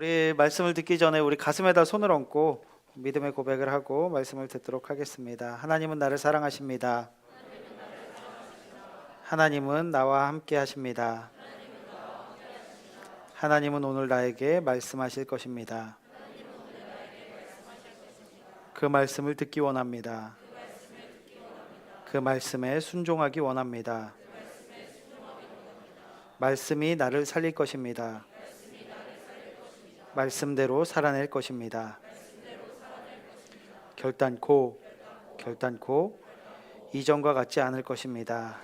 우리 말씀을 듣기 전에 우리 가슴에다 손을 얹고 믿음의 고백을 하고 말씀을 듣도록 하겠습니다. 하나님은 나를 사랑하십니다. 하나님은 나와 함께 하십니다. 하나님은 오늘 나에게 말씀하실 것입니다. 그 말씀을 듣기 원합니다. 그 말씀에 순종하기 원합니다. 말씀이 나를 살릴 것입니다. 말씀대로 살아낼 것입니다. 결단코 이전과 같지 않을 것입니다.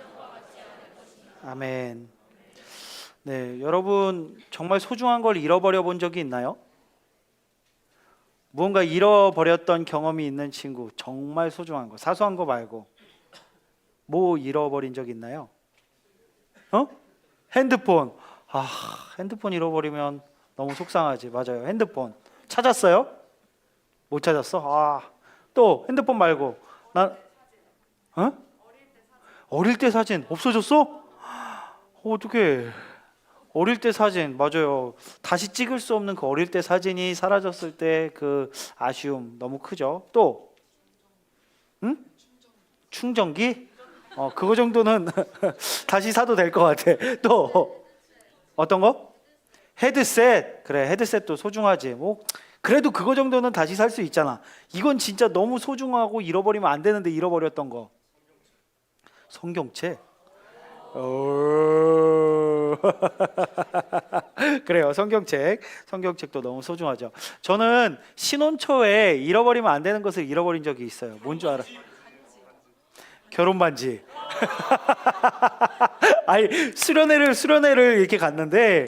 아멘. 네, 여러분 정말 소중한 걸 잃어버려 본 적이 있나요? 무언가 잃어버렸던 경험이 있는 친구, 정말 소중한 거, 사소한 거 말고 뭐 잃어버린 적 있나요? 핸드폰. 핸드폰 잃어버리면 너무 속상하지. 맞아요. 핸드폰 찾았어요? 못 찾았어? 또 핸드폰 말고 어릴 때 사진 없어졌어? 어떡해. 어릴 때 사진, 맞아요. 다시 찍을 수 없는 그 어릴 때 사진이 사라졌을 때 그 아쉬움 너무 크죠. 또 충전기? 그거 정도는 다시 사도 될 것 같아. 또 어떤 거? 헤드셋. 그래, 헤드셋도 소중하지. 뭐 그래도 그거 정도는 다시 살 수 있잖아. 이건 진짜 너무 소중하고 잃어버리면 안 되는데 잃어버렸던 거. 성경책. 그래요. 성경책도 너무 소중하죠. 저는 신혼 초에 잃어버리면 안 되는 것을 잃어버린 적이 있어요. 뭔 줄 알아? 결혼 반지. 아니, 수련회를 이렇게 갔는데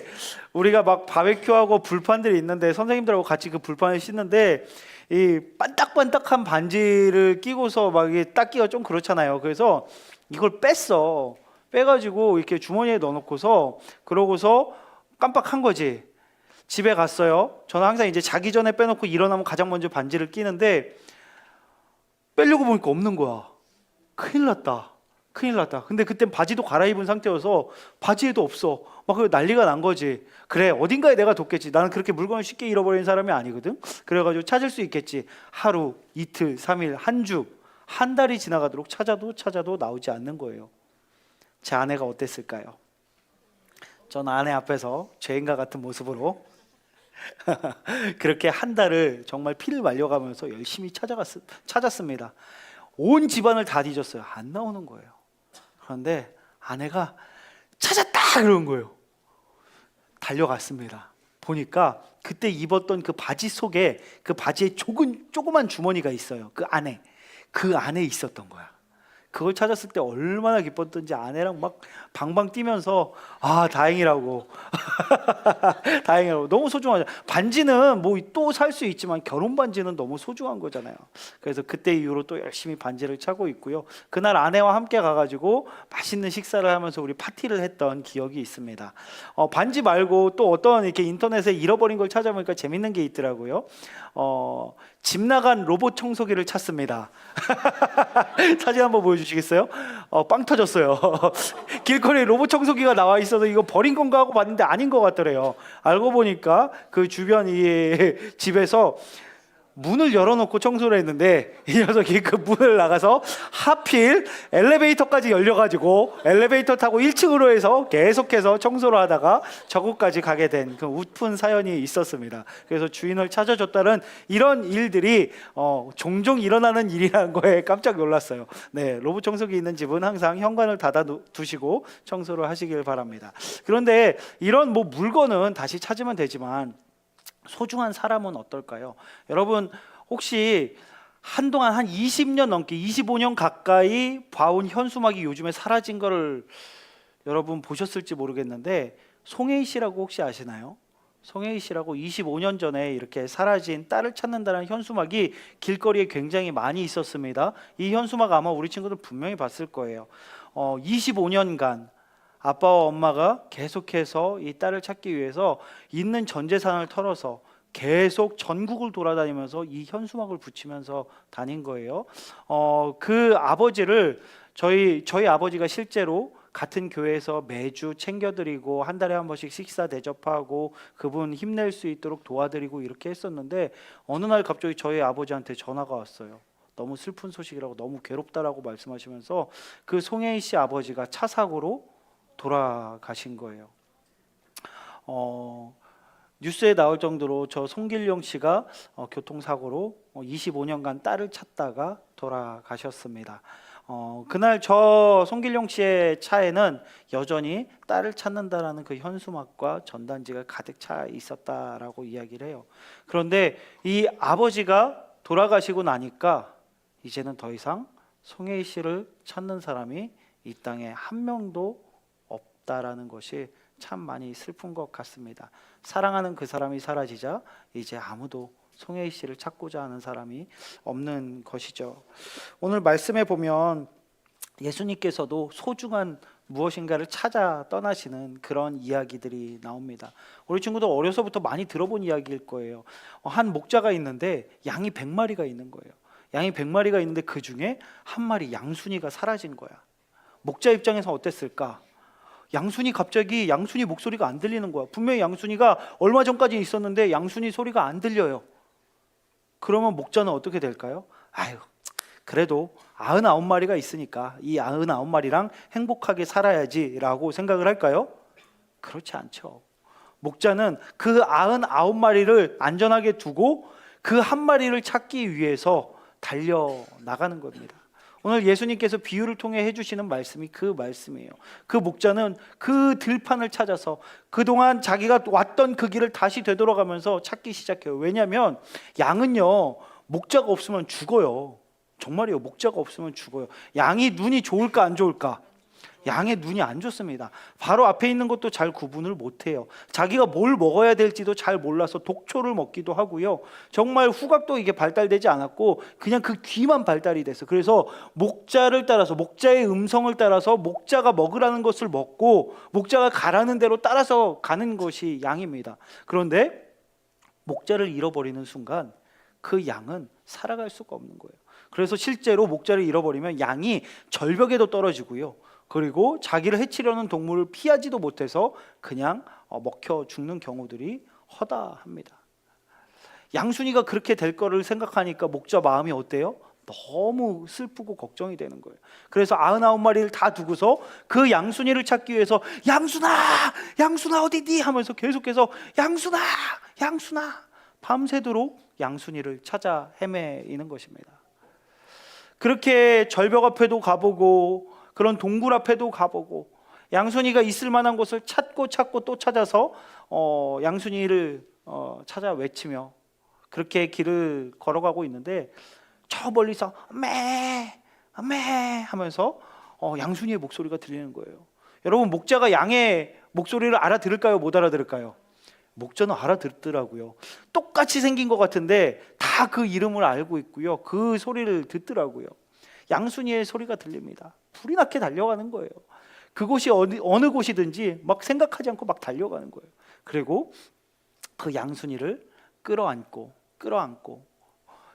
우리가 막 바베큐하고 불판들이 있는데 선생님들하고 같이 그 불판을 씻는데 이 반딱반딱한 반지를 끼고서 막 이게 닦기가 좀 그렇잖아요. 그래서 이걸 빼가지고 이렇게 주머니에 넣어놓고서 그러고서 깜빡한 거지. 집에 갔어요. 저는 항상 이제 자기 전에 빼놓고 일어나면 가장 먼저 반지를 끼는데 빼려고 보니까 없는 거야. 큰일 났다. 근데 그땐 바지도 갈아입은 상태여서 바지에도 없어. 막 난리가 난 거지. 그래, 어딘가에 내가 뒀겠지. 나는 그렇게 물건을 쉽게 잃어버리는 사람이 아니거든. 그래가지고 찾을 수 있겠지. 하루, 이틀, 3일, 한 주, 한 달이 지나가도록 찾아도 나오지 않는 거예요. 제 아내가 어땠을까요? 전 아내 앞에서 죄인과 같은 모습으로 그렇게 한 달을 정말 피를 말려가면서 열심히 찾았습니다. 온 집안을 다 뒤졌어요. 안 나오는 거예요. 그런데 아내가 찾았다 그런 거예요. 달려갔습니다. 보니까 그때 입었던 그 바지 속에 그 바지에 조그만 주머니가 있어요. 그 안에 있었던 거야. 그걸 찾았을 때 얼마나 기뻤던지 아내랑 막 방방 뛰면서 다행이라고 다행이라고. 너무 소중하죠. 반지는 뭐 또 살 수 있지만 결혼 반지는 너무 소중한 거잖아요. 그래서 그때 이후로 또 열심히 반지를 차고 있고요. 그날 아내와 함께 가가지고 맛있는 식사를 하면서 우리 파티를 했던 기억이 있습니다. 반지 말고 또 어떤 이렇게 인터넷에 잃어버린 걸 찾아보니까 재밌는 게 있더라고요. 집 나간 로봇 청소기를 찾습니다. 사진 한번 보여주시겠어요? 빵 터졌어요. 길거리에 로봇 청소기가 나와 있어서 이거 버린 건가 하고 봤는데 아닌 것 같더래요. 알고 보니까 그 주변 이 집에서 문을 열어놓고 청소를 했는데 이 녀석이 그 문을 나가서 하필 엘리베이터까지 열려가지고 엘리베이터 타고 1층으로 해서 계속해서 청소를 하다가 저곳까지 가게 된 그 웃픈 사연이 있었습니다. 그래서 주인을 찾아줬다는 이런 일들이 종종 일어나는 일이라는 거에 깜짝 놀랐어요. 네, 로봇 청소기 있는 집은 항상 현관을 닫아 두시고 청소를 하시길 바랍니다. 그런데 이런 뭐 물건은 다시 찾으면 되지만 소중한 사람은 어떨까요? 여러분 혹시 한동안 한 20년 넘게 25년 가까이 봐온 현수막이 요즘에 사라진 거를 여러분 보셨을지 모르겠는데 송혜희 씨라고 혹시 아시나요? 송혜희 씨라고 25년 전에 이렇게 사라진 딸을 찾는다는 현수막이 길거리에 굉장히 많이 있었습니다. 이 현수막 아마 우리 친구들 분명히 봤을 거예요. 25년간 아빠와 엄마가 계속해서 이 딸을 찾기 위해서 있는 전 재산을 털어서 계속 전국을 돌아다니면서 이 현수막을 붙이면서 다닌 거예요. 그 아버지를 저희 아버지가 실제로 같은 교회에서 매주 챙겨드리고 한 달에 한 번씩 식사 대접하고 그분 힘낼 수 있도록 도와드리고 이렇게 했었는데 어느 날 갑자기 저희 아버지한테 전화가 왔어요. 너무 슬픈 소식이라고, 너무 괴롭다라고 말씀하시면서 그 송혜희 씨 아버지가 차 사고로 돌아가신 거예요. 뉴스에 나올 정도로 저 송길용 씨가 교통사고로 25년간 딸을 찾다가 돌아가셨습니다. 그날 저 송길용 씨의 차에는 여전히 딸을 찾는다라는 그 현수막과 전단지가 가득 차 있었다라고 이야기를 해요. 그런데 이 아버지가 돌아가시고 나니까 이제는 더 이상 송혜희 씨를 찾는 사람이 이 땅에 한 명도 없다라는 것이 참 많이 슬픈 것 같습니다. 사랑하는 그 사람이 사라지자 이제 아무도 송혜희 씨를 찾고자 하는 사람이 없는 것이죠. 오늘 말씀에 보면 예수님께서도 소중한 무엇인가를 찾아 떠나시는 그런 이야기들이 나옵니다. 우리 친구도 어려서부터 많이 들어본 이야기일 거예요. 한 목자가 있는데 양이 100마리가 있는 거예요. 양이 100마리가 있는데 그 중에 한 마리 양순이가 사라진 거야. 목자 입장에서 어땠을까? 갑자기 양순이 목소리가 안 들리는 거야. 분명히 양순이가 얼마 전까지 있었는데 양순이 소리가 안 들려요. 그러면 목자는 어떻게 될까요? 그래도 99마리가 있으니까 이 99마리랑 행복하게 살아야지 라고 생각을 할까요? 그렇지 않죠. 목자는 그 99마리를 안전하게 두고 그 한 마리를 찾기 위해서 달려나가는 겁니다. 오늘 예수님께서 비유를 통해 해주시는 말씀이 그 말씀이에요. 그 목자는 그 들판을 찾아서 그동안 자기가 왔던 그 길을 다시 되돌아가면서 찾기 시작해요. 왜냐하면 양은요, 목자가 없으면 죽어요. 정말이에요. 목자가 없으면 죽어요. 양이 눈이 좋을까 안 좋을까? 양의 눈이 안 좋습니다. 바로 앞에 있는 것도 잘 구분을 못해요. 자기가 뭘 먹어야 될지도 잘 몰라서 독초를 먹기도 하고요. 정말 후각도 이게 발달되지 않았고 그냥 그 귀만 발달이 됐어. 그래서 목자를 따라서, 목자의 음성을 따라서 목자가 먹으라는 것을 먹고 목자가 가라는 대로 따라서 가는 것이 양입니다. 그런데 목자를 잃어버리는 순간 그 양은 살아갈 수가 없는 거예요. 그래서 실제로 목자를 잃어버리면 양이 절벽에도 떨어지고요. 그리고 자기를 해치려는 동물을 피하지도 못해서 그냥 먹혀 죽는 경우들이 허다합니다. 양순이가 그렇게 될 거를 생각하니까 목자 마음이 어때요? 너무 슬프고 걱정이 되는 거예요. 그래서 99마리를 다 두고서 그 양순이를 찾기 위해서 양순아 어디니? 하면서 계속해서 양순아 밤새도록 양순이를 찾아 헤매이는 것입니다. 그렇게 절벽 앞에도 가보고 그런 동굴 앞에도 가보고 양순이가 있을 만한 곳을 찾고 또 찾아서 양순이를 찾아 외치며 그렇게 길을 걸어가고 있는데 저 멀리서 매 하면서 양순이의 목소리가 들리는 거예요. 여러분, 목자가 양의 목소리를 알아들을까요? 못 알아들을까요? 목자는 알아듣더라고요. 똑같이 생긴 것 같은데 다 그 이름을 알고 있고요. 그 소리를 듣더라고요. 양순이의 소리가 들립니다. 불이 나게 달려가는 거예요. 그곳이 어느 곳이든지 막 생각하지 않고 막 달려가는 거예요. 그리고 그 양순이를 끌어안고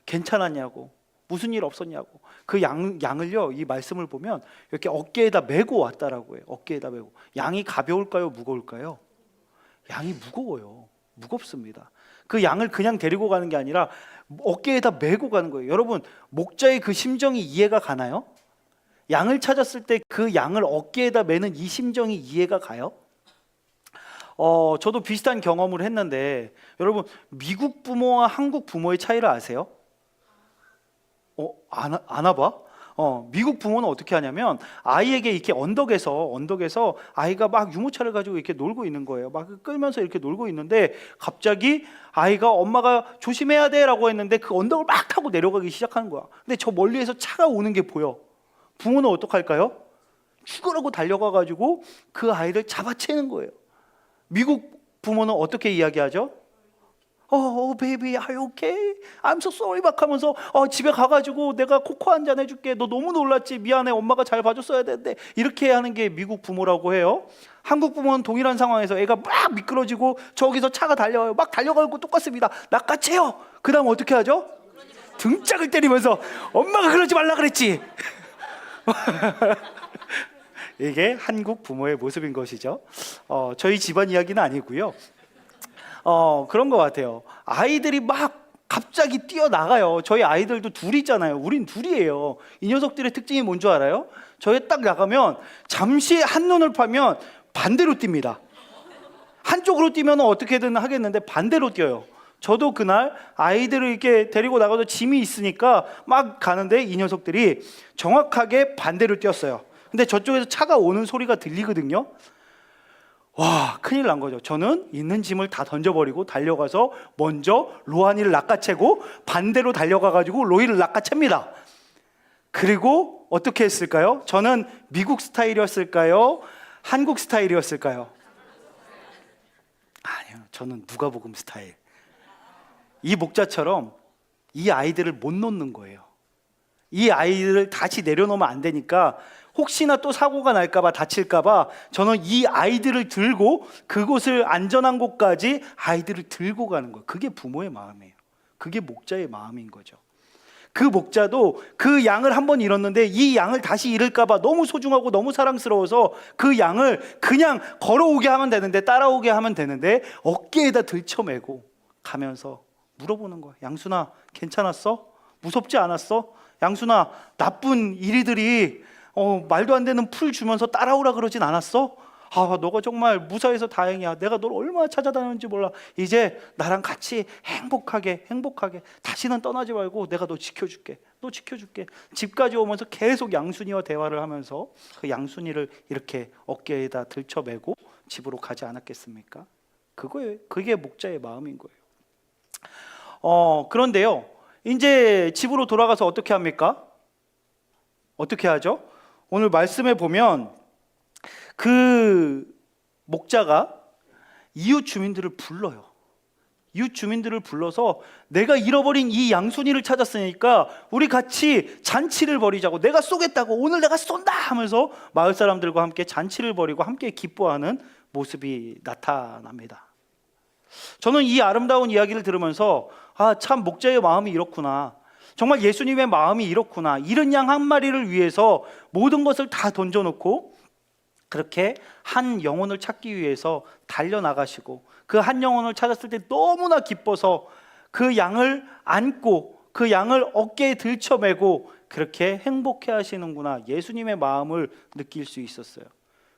괜찮았냐고, 무슨 일 없었냐고, 그 양을요, 이 말씀을 보면 이렇게 어깨에다 메고 왔다라고 해요. 어깨에다 메고. 양이 가벼울까요? 무거울까요? 양이 무거워요. 무겁습니다. 그 양을 그냥 데리고 가는 게 아니라 어깨에다 메고 가는 거예요. 여러분, 목자의 그 심정이 이해가 가나요? 양을 찾았을 때 그 양을 어깨에다 메는 이 심정이 이해가 가요? 저도 비슷한 경험을 했는데 여러분, 미국 부모와 한국 부모의 차이를 아세요? 아나 봐? 미국 부모는 어떻게 하냐면 아이에게 이렇게 언덕에서 아이가 막 유모차를 가지고 이렇게 놀고 있는 거예요. 막 끌면서 이렇게 놀고 있는데 갑자기 아이가 엄마가 조심해야 돼 라고 했는데 그 언덕을 막 타고 내려가기 시작하는 거야. 근데 저 멀리에서 차가 오는 게 보여. 부모는 어떡할까요? 죽으라고 달려가 가지고 그 아이를 잡아채는 거예요. 미국 부모는 어떻게 이야기하죠? baby, are you okay? I'm so sorry 막 하면서 집에 가가지고 내가 코코 한 잔 해줄게. 너 너무 놀랐지? 미안해. 엄마가 잘 봐줬어야 되는데. 이렇게 하는 게 미국 부모라고 해요. 한국 부모는 동일한 상황에서 애가 막 미끄러지고 저기서 차가 달려와요. 막 달려가고 똑같습니다. 낚아채요. 그 다음 어떻게 하죠? 등짝을 때리면서 엄마가 그러지 말라 그랬지. 이게 한국 부모의 모습인 것이죠. 저희 집안 이야기는 아니고요. 그런 것 같아요. 아이들이 막 갑자기 뛰어나가요. 저희 아이들도 둘이잖아요. 우린 둘이에요. 이 녀석들의 특징이 뭔 줄 알아요? 저희 딱 나가면 잠시 한눈을 파면 반대로 뜁니다. 한쪽으로 뛰면 어떻게든 하겠는데 반대로 뛰어요. 저도 그날 아이들을 이렇게 데리고 나가서 짐이 있으니까 막 가는데 이 녀석들이 정확하게 반대로 뛰었어요. 근데 저쪽에서 차가 오는 소리가 들리거든요. 와, 큰일 난 거죠. 저는 있는 짐을 다 던져버리고 달려가서 먼저 로한이를 낚아채고 반대로 달려가가지고 로이를 낚아챕니다. 그리고 어떻게 했을까요? 저는 미국 스타일이었을까요? 한국 스타일이었을까요? 아니요, 저는 누가복음 스타일. 이 목자처럼 이 아이들을 못 놓는 거예요. 이 아이들을 다시 내려놓으면 안 되니까 혹시나 또 사고가 날까봐 다칠까봐 저는 이 아이들을 들고 그곳을 안전한 곳까지 아이들을 들고 가는 거예요. 그게 부모의 마음이에요. 그게 목자의 마음인 거죠. 그 목자도 그 양을 한번 잃었는데 이 양을 다시 잃을까봐 너무 소중하고 너무 사랑스러워서 그 양을 그냥 걸어오게 하면 되는데, 따라오게 하면 되는데 어깨에다 들쳐매고 가면서 물어보는 거야. 양순아, 괜찮았어? 무섭지 않았어? 양순아, 나쁜 이리들이 말도 안 되는 풀 주면서 따라오라 그러진 않았어? 너가 정말 무사해서 다행이야. 내가 널 얼마나 찾아다녔는지 몰라. 이제 나랑 같이 행복하게 다시는 떠나지 말고 내가 너 지켜줄게. 집까지 오면서 계속 양순이와 대화를 하면서 그 양순이를 이렇게 어깨에다 들쳐매고 집으로 가지 않았겠습니까? 그게 목자의 마음인 거예요. 그런데요, 이제 집으로 돌아가서 어떻게 합니까? 어떻게 하죠? 오늘 말씀에 보면 그 목자가 이웃 주민들을 불러요. 이웃 주민들을 불러서 내가 잃어버린 이 양순이를 찾았으니까 우리 같이 잔치를 벌이자고, 내가 쏘겠다고, 오늘 내가 쏜다 하면서 마을 사람들과 함께 잔치를 벌이고 함께 기뻐하는 모습이 나타납니다. 저는 이 아름다운 이야기를 들으면서 참 목자의 마음이 이렇구나, 정말 예수님의 마음이 이렇구나, 잃은 양 한 마리를 위해서 모든 것을 다 던져놓고 그렇게 한 영혼을 찾기 위해서 달려나가시고 그 한 영혼을 찾았을 때 너무나 기뻐서 그 양을 안고 그 양을 어깨에 들쳐매고 그렇게 행복해 하시는구나, 예수님의 마음을 느낄 수 있었어요.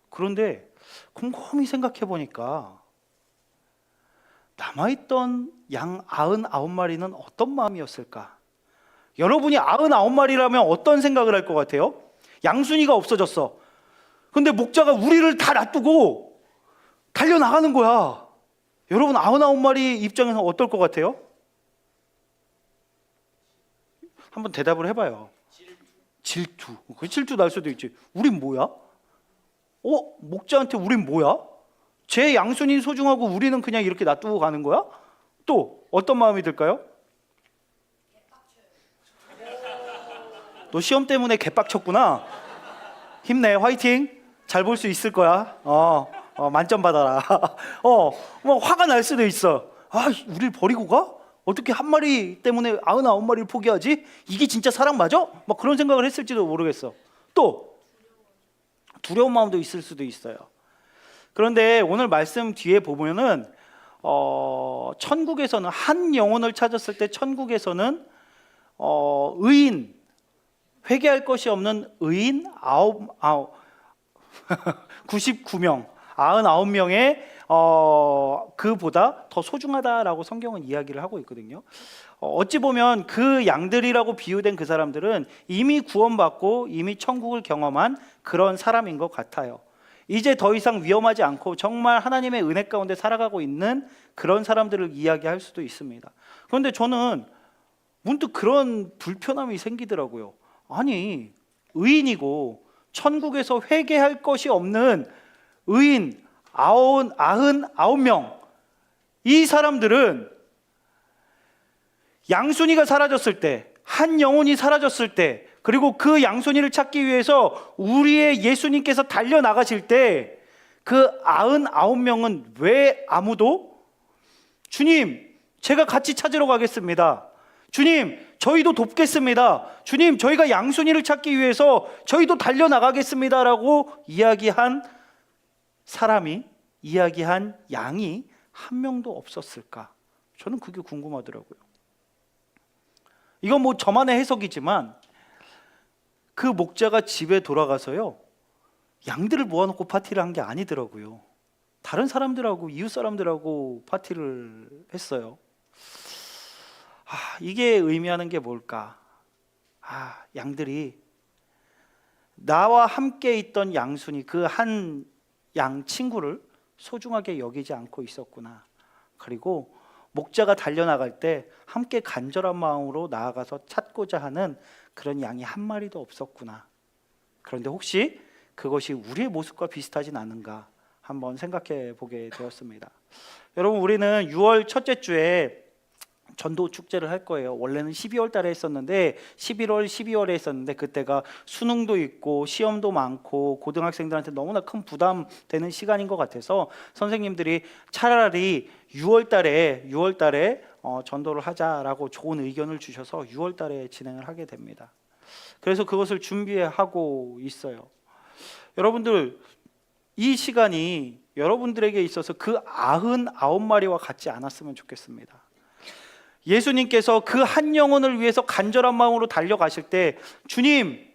그런데 곰곰이 생각해 보니까 남아있던 양 99마리는 어떤 마음이었을까? 여러분이 99마리라면 어떤 생각을 할 것 같아요? 양순이가 없어졌어. 근데 목자가 우리를 다 놔두고 달려나가는 거야. 여러분 99마리 입장에서 어떨 것 같아요? 한번 대답을 해봐요. 질투. 그 질투 날 수도 있지. 우린 뭐야? 목자한테 우린 뭐야? 제 양순이 소중하고 우리는 그냥 이렇게 놔두고 가는 거야? 또 어떤 마음이 들까요? 너 시험 때문에 개빡쳤구나. 힘내, 화이팅. 잘 볼 수 있을 거야. 만점 받아라. 뭐 화가 날 수도 있어. 우리를 버리고 가? 어떻게 한 마리 때문에 99마리를 포기하지? 이게 진짜 사랑 맞아? 막 그런 생각을 했을지도 모르겠어. 또 두려운 마음도 있을 수도 있어요. 그런데 오늘 말씀 뒤에 보면은 천국에서는 한 영혼을 찾았을 때 천국에서는 의인, 회개할 것이 없는 의인 99명, 99명의 그보다 더 소중하다라고 성경은 이야기를 하고 있거든요. 어찌 보면 그 양들이라고 비유된 그 사람들은 이미 구원받고 이미 천국을 경험한 그런 사람인 것 같아요. 이제 더 이상 위험하지 않고 정말 하나님의 은혜 가운데 살아가고 있는 그런 사람들을 이야기할 수도 있습니다. 그런데 저는 문득 그런 불편함이 생기더라고요. 아니, 의인이고 천국에서 회개할 것이 없는 의인 99명, 이 사람들은 양순이가 사라졌을 때, 한 영혼이 사라졌을 때, 그리고 그 양순이를 찾기 위해서 우리의 예수님께서 달려나가실 때 그 99명은 왜 아무도 주님, 제가 같이 찾으러 가겠습니다, 주님, 저희도 돕겠습니다. 주님, 저희가 양순이를 찾기 위해서 저희도 달려나가겠습니다 라고 이야기한 사람이, 이야기한 양이 한 명도 없었을까? 저는 그게 궁금하더라고요. 이건 뭐 저만의 해석이지만 그 목자가 집에 돌아가서요, 양들을 모아놓고 파티를 한 게 아니더라고요. 다른 사람들하고, 이웃 사람들하고 파티를 했어요. 이게 의미하는 게 뭘까? 양들이 나와 함께 있던 양순이, 그 한 양 친구를 소중하게 여기지 않고 있었구나. 그리고 목자가 달려나갈 때 함께 간절한 마음으로 나아가서 찾고자 하는 그런 양이 한 마리도 없었구나. 그런데 혹시 그것이 우리의 모습과 비슷하진 않은가 한번 생각해 보게 되었습니다. 여러분, 우리는 6월 첫째 주에 전도 축제를 할 거예요. 원래는 12월 달에 했었는데 11월, 12월에 했었는데 그때가 수능도 있고 시험도 많고 고등학생들한테 너무나 큰 부담되는 시간인 것 같아서 선생님들이 차라리 6월 달에 전도를 하자라고 좋은 의견을 주셔서 6월 달에 진행을 하게 됩니다. 그래서 그것을 준비하고 있어요. 여러분들, 이 시간이 여러분들에게 있어서 그 99마리와 같지 않았으면 좋겠습니다. 예수님께서 그 한 영혼을 위해서 간절한 마음으로 달려가실 때, 주님,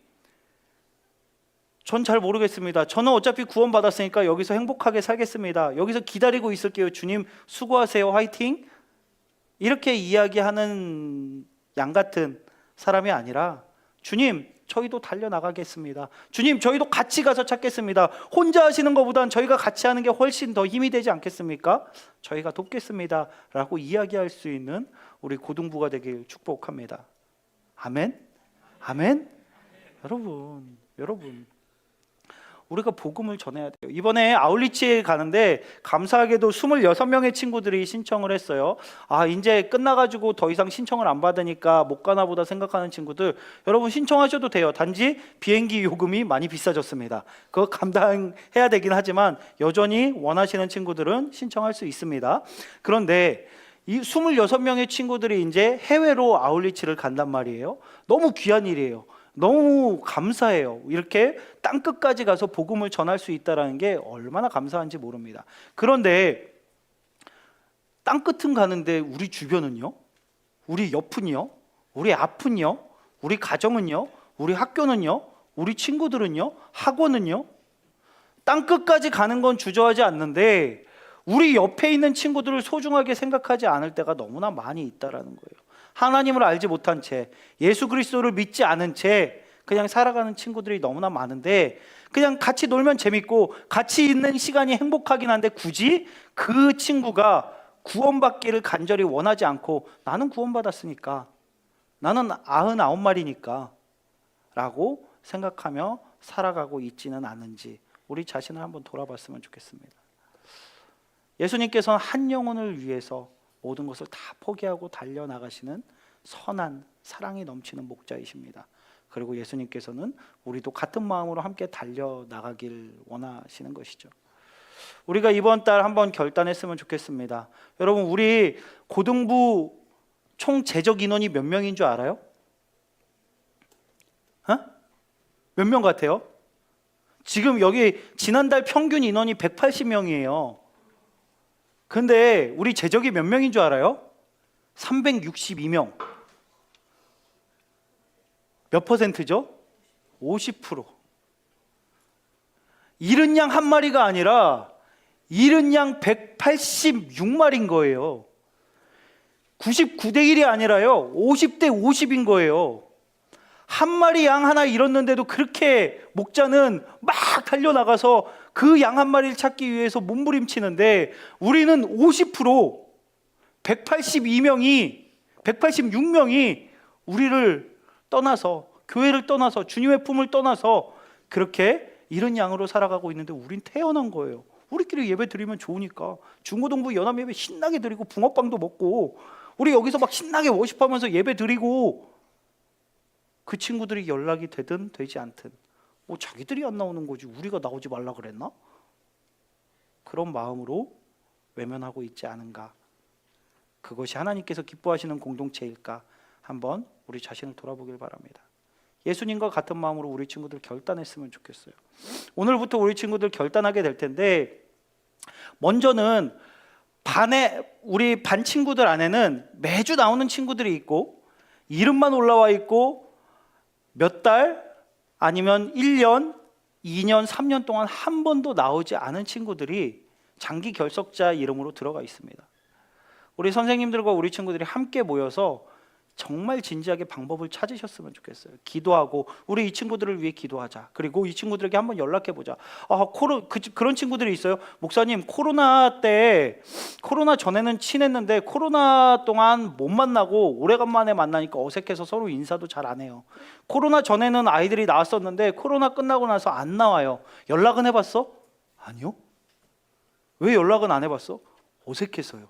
전 잘 모르겠습니다. 저는 어차피 구원받았으니까 여기서 행복하게 살겠습니다. 여기서 기다리고 있을게요. 주님 수고하세요. 화이팅. 이렇게 이야기하는 양 같은 사람이 아니라, 주님, 저희도 달려나가겠습니다. 주님, 저희도 같이 가서 찾겠습니다. 혼자 하시는 것보단 저희가 같이 하는 게 훨씬 더 힘이 되지 않겠습니까? 저희가 돕겠습니다 라고 이야기할 수 있는 우리 고등부가 되길 축복합니다. 아멘? 아멘? 여러분, 우리가 복음을 전해야 돼요. 이번에 아울리치에 가는데 감사하게도 26명의 친구들이 신청을 했어요. 이제 끝나가지고 더 이상 신청을 안 받으니까 못 가나 보다 생각하는 친구들, 여러분 신청하셔도 돼요. 단지 비행기 요금이 많이 비싸졌습니다. 그거 감당해야 되긴 하지만 여전히 원하시는 친구들은 신청할 수 있습니다. 그런데 이 26명의 친구들이 이제 해외로 아울리치를 간단 말이에요. 너무 귀한 일이에요. 너무 감사해요. 이렇게 땅끝까지 가서 복음을 전할 수 있다는 게 얼마나 감사한지 모릅니다. 그런데 땅끝은 가는데 우리 주변은요? 우리 옆은요? 우리 앞은요? 우리 가정은요? 우리 학교는요? 우리 친구들은요? 학원은요? 땅끝까지 가는 건 주저하지 않는데 우리 옆에 있는 친구들을 소중하게 생각하지 않을 때가 너무나 많이 있다라는 거예요. 하나님을 알지 못한 채, 예수 그리스도를 믿지 않은 채 그냥 살아가는 친구들이 너무나 많은데, 그냥 같이 놀면 재밌고 같이 있는 시간이 행복하긴 한데 굳이 그 친구가 구원받기를 간절히 원하지 않고, 나는 구원받았으니까, 나는 99마리니까 라고 생각하며 살아가고 있지는 않은지 우리 자신을 한번 돌아봤으면 좋겠습니다. 예수님께서는 한 영혼을 위해서 모든 것을 다 포기하고 달려나가시는 선한 사랑이 넘치는 목자이십니다. 그리고 예수님께서는 우리도 같은 마음으로 함께 달려나가길 원하시는 것이죠. 우리가 이번 달 한번 결단했으면 좋겠습니다. 여러분, 우리 고등부 총 재적 인원이 몇 명인 줄 알아요? 몇 명 같아요? 지금 여기 지난달 평균 인원이 180명이에요. 근데 우리 재적이 몇 명인 줄 알아요? 362명. 몇 퍼센트죠? 50%. 잃은 양 한 마리가 아니라 잃은 양 186마리인 거예요. 99대 1이 아니라요, 50대 50인 거예요. 한 마리 양 하나 잃었는데도 그렇게 목자는 막 달려나가서 그 양 한 마리를 찾기 위해서 몸부림치는데, 우리는 50%, 186명이 우리를 떠나서, 교회를 떠나서, 주님의 품을 떠나서 그렇게 잃은 양으로 살아가고 있는데, 우린 태어난 거예요. 우리끼리 예배 드리면 좋으니까 중고등부 연합예배 신나게 드리고 붕어빵도 먹고 우리 여기서 막 신나게 워십하면서 예배 드리고, 그 친구들이 연락이 되든 되지 않든 자기들이 안 나오는 거지 우리가 나오지 말라 그랬나? 그런 마음으로 외면하고 있지 않은가? 그것이 하나님께서 기뻐하시는 공동체일까? 한번 우리 자신을 돌아보길 바랍니다. 예수님과 같은 마음으로 우리 친구들 결단했으면 좋겠어요. 오늘부터 우리 친구들 결단하게 될 텐데, 먼저는 우리 반 친구들 안에는 매주 나오는 친구들이 있고, 이름만 올라와 있고, 몇 달 아니면 1년, 2년, 3년 동안 한 번도 나오지 않은 친구들이 장기 결석자 이름으로 들어가 있습니다. 우리 선생님들과 우리 친구들이 함께 모여서 정말 진지하게 방법을 찾으셨으면 좋겠어요. 기도하고 우리 이 친구들을 위해 기도하자. 그리고 이 친구들에게 한번 연락해 보자. 그런 친구들이 있어요. 목사님, 코로나 전에는 친했는데 코로나 동안 못 만나고 오래간만에 만나니까 어색해서 서로 인사도 잘 안 해요. 코로나 전에는 아이들이 나왔었는데 코로나 끝나고 나서 안 나와요. 연락은 해봤어? 아니요. 왜 연락은 안 해봤어? 어색해서요.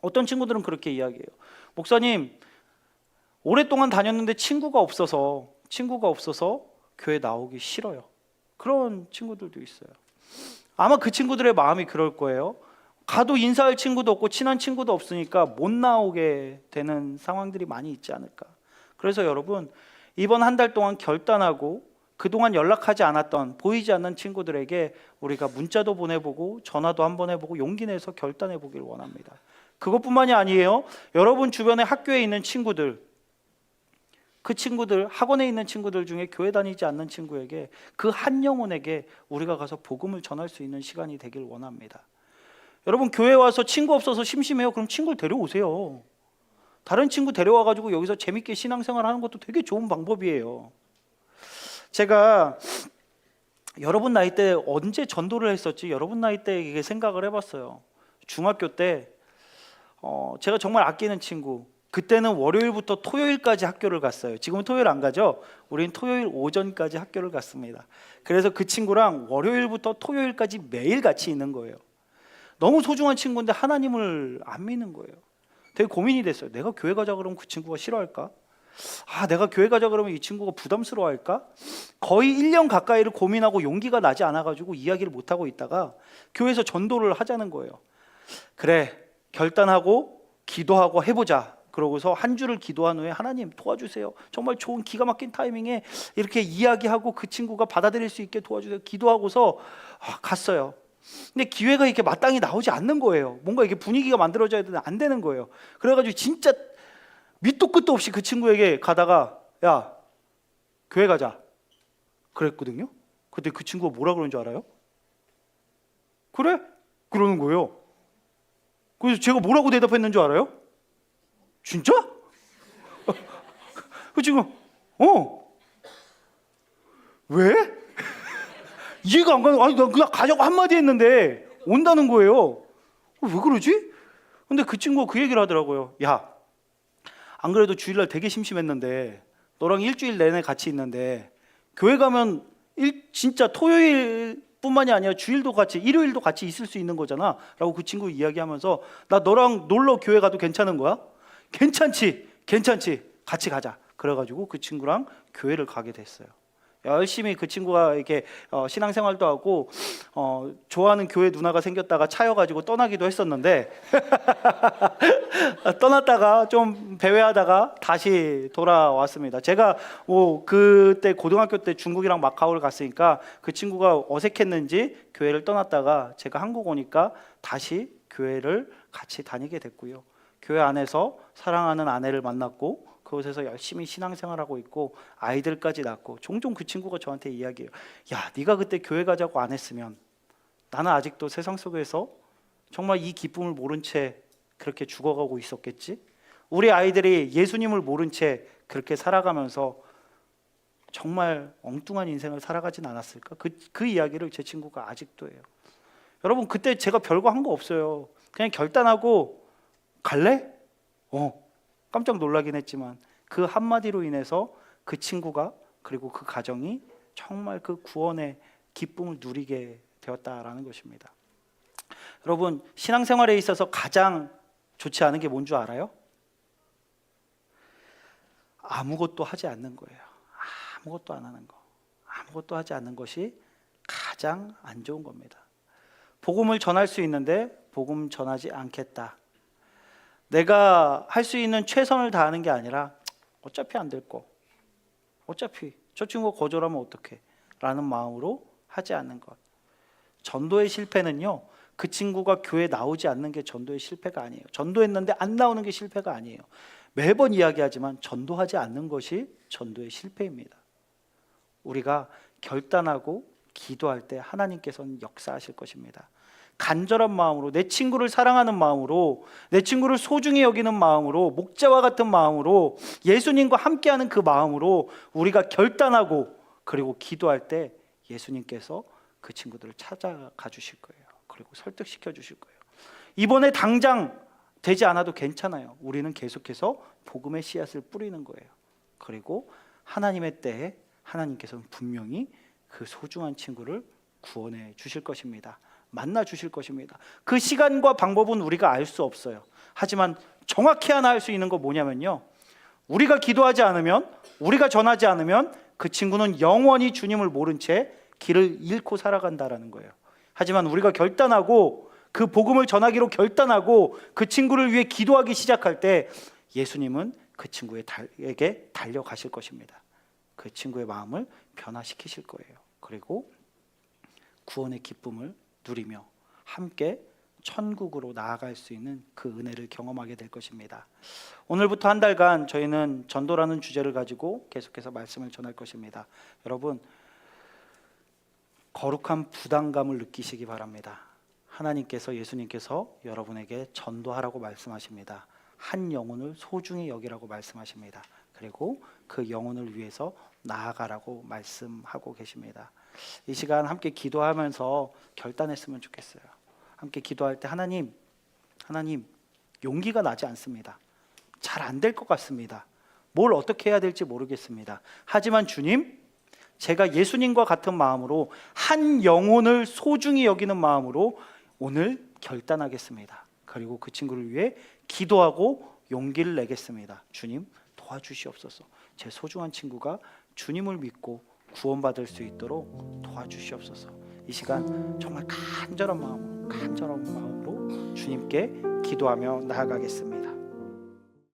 어떤 친구들은 그렇게 이야기해요. 목사님, 오랫동안 다녔는데 친구가 없어서 교회 나오기 싫어요. 그런 친구들도 있어요. 아마 그 친구들의 마음이 그럴 거예요. 가도 인사할 친구도 없고 친한 친구도 없으니까 못 나오게 되는 상황들이 많이 있지 않을까. 그래서 여러분, 이번 한 달 동안 결단하고 그동안 연락하지 않았던, 보이지 않는 친구들에게 우리가 문자도 보내보고 전화도 한번 해보고 용기 내서 결단해 보길 원합니다. 그것뿐만이 아니에요. 여러분 주변에 학교에 있는 친구들, 그 친구들, 학원에 있는 친구들 중에 교회 다니지 않는 친구에게, 그 한 영혼에게 우리가 가서 복음을 전할 수 있는 시간이 되길 원합니다. 여러분, 교회 와서 친구 없어서 심심해요. 그럼 친구를 데려오세요. 다른 친구 데려와가지고 여기서 재밌게 신앙생활 하는 것도 되게 좋은 방법이에요. 제가 여러분 나이 때 언제 전도를 했었지? 여러분 나이 때 이게 생각을 해봤어요. 중학교 때 제가 정말 아끼는 친구, 그때는 월요일부터 토요일까지 학교를 갔어요. 지금은 토요일 안 가죠? 우린 토요일 오전까지 학교를 갔습니다. 그래서 그 친구랑 월요일부터 토요일까지 매일 같이 있는 거예요. 너무 소중한 친구인데 하나님을 안 믿는 거예요. 되게 고민이 됐어요. 내가 교회 가자 그러면 그 친구가 싫어할까? 내가 교회 가자 그러면 이 친구가 부담스러워할까? 거의 1년 가까이를 고민하고 용기가 나지 않아가지고 이야기를 못하고 있다가 교회에서 전도를 하자는 거예요. 그래, 결단하고 기도하고 해보자. 그러고서 한 주를 기도한 후에 하나님 도와주세요. 정말 좋은 기가 막힌 타이밍에 이렇게 이야기하고 그 친구가 받아들일 수 있게 도와주세요. 기도하고서 갔어요. 근데 기회가 이렇게 마땅히 나오지 않는 거예요. 뭔가 이렇게 분위기가 만들어져야 되는데 안 되는 거예요. 그래가지고 진짜 밑도 끝도 없이 그 친구에게 가다가 야, 교회 가자 그랬거든요. 근데 그 친구가 뭐라 그러는 줄 알아요? 그래? 그러는 거예요. 그래서 제가 뭐라고 대답했는 줄 알아요? 진짜? 그 친구 왜? 이해가 안 가는 거야. 아니, 나 그냥 가자고 한마디 했는데 온다는 거예요. 왜 그러지? 근데 그 친구가 그 얘기를 하더라고요. 야, 안 그래도 주일날 되게 심심했는데 너랑 일주일 내내 같이 있는데 교회 가면 진짜 토요일뿐만이 아니라 주일도 같이, 일요일도 같이 있을 수 있는 거잖아 라고 그 친구 이야기하면서 나 너랑 놀러 교회 가도 괜찮은 거야? 괜찮지 같이 가자. 그래가지고 그 친구랑 교회를 가게 됐어요. 열심히 그 친구가 이렇게 신앙생활도 하고 좋아하는 교회 누나가 생겼다가 차여가지고 떠나기도 했었는데 떠났다가 좀 배회하다가 다시 돌아왔습니다. 제가 그때 고등학교 때 중국이랑 마카오를 갔으니까 그 친구가 어색했는지 교회를 떠났다가 제가 한국 오니까 다시 교회를 같이 다니게 됐고요. 교회 안에서 사랑하는 아내를 만났고 그곳에서 열심히 신앙생활하고 있고 아이들까지 낳고, 종종 그 친구가 저한테 이야기해요. 야, 네가 그때 교회 가자고 안 했으면 나는 아직도 세상 속에서 정말 이 기쁨을 모른 채 그렇게 죽어가고 있었겠지? 우리 아이들이 예수님을 모른 채 그렇게 살아가면서 정말 엉뚱한 인생을 살아가진 않았을까? 그 이야기를 제 친구가 아직도 해요. 여러분, 그때 제가 별거 한 거 없어요. 그냥 결단하고 갈래? 깜짝 놀라긴 했지만 그 한마디로 인해서 그 친구가 그리고 그 가정이 정말 그 구원의 기쁨을 누리게 되었다라는 것입니다. 여러분, 신앙생활에 있어서 가장 좋지 않은 게 뭔 줄 알아요? 아무것도 하지 않는 거예요. 아무것도 안 하는 거. 아무것도 하지 않는 것이 가장 안 좋은 겁니다. 복음을 전할 수 있는데 복음 전하지 않겠다. 내가 할 수 있는 최선을 다하는 게 아니라 어차피 안 될 거, 어차피 저 친구가 거절하면 어떡해 라는 마음으로 하지 않는 것. 전도의 실패는요, 그 친구가 교회 나오지 않는 게 전도의 실패가 아니에요. 전도했는데 안 나오는 게 실패가 아니에요. 매번 이야기하지만 전도하지 않는 것이 전도의 실패입니다. 우리가 결단하고 기도할 때 하나님께서는 역사하실 것입니다. 간절한 마음으로, 내 친구를 사랑하는 마음으로, 내 친구를 소중히 여기는 마음으로, 목자와 같은 마음으로, 예수님과 함께하는 그 마음으로 우리가 결단하고 그리고 기도할 때 예수님께서 그 친구들을 찾아가 주실 거예요. 그리고 설득시켜 주실 거예요. 이번에 당장 되지 않아도 괜찮아요. 우리는 계속해서 복음의 씨앗을 뿌리는 거예요. 그리고 하나님의 때에 하나님께서는 분명히 그 소중한 친구를 구원해 주실 것입니다. 만나 주실 것입니다. 그 시간과 방법은 우리가 알 수 없어요. 하지만 정확히 하나 할 수 있는 거 뭐냐면요, 우리가 기도하지 않으면, 우리가 전하지 않으면 그 친구는 영원히 주님을 모른 채 길을 잃고 살아간다라는 거예요. 하지만 우리가 결단하고 그 복음을 전하기로 결단하고 그 친구를 위해 기도하기 시작할 때 예수님은 그 친구에게 달려가실 것입니다. 그 친구의 마음을 변화시키실 거예요. 그리고 구원의 기쁨을 누리며 함께 천국으로 나아갈 수 있는 그 은혜를 경험하게 될 것입니다. 오늘부터 한 달간 저희는 전도라는 주제를 가지고 계속해서 말씀을 전할 것입니다. 여러분, 거룩한 부담감을 느끼시기 바랍니다. 하나님께서, 예수님께서 여러분에게 전도하라고 말씀하십니다. 한 영혼을 소중히 여기라고 말씀하십니다. 그리고 그 영혼을 위해서 나아가라고 말씀하고 계십니다. 이 시간 함께 기도하면서 결단했으면 좋겠어요. 함께 기도할 때 하나님, 용기가 나지 않습니다. 잘 안 될 것 같습니다. 뭘 어떻게 해야 될지 모르겠습니다. 하지만 주님, 제가 예수님과 같은 마음으로 한 영혼을 소중히 여기는 마음으로 오늘 결단하겠습니다. 그리고 그 친구를 위해 기도하고 용기를 내겠습니다. 주님, 도와주시옵소서. 제 소중한 친구가 주님을 믿고 구원받을 수 있도록 도와주시옵소서. 이 시간 정말 간절한 마음으로 주님께 기도하며 나아가겠습니다.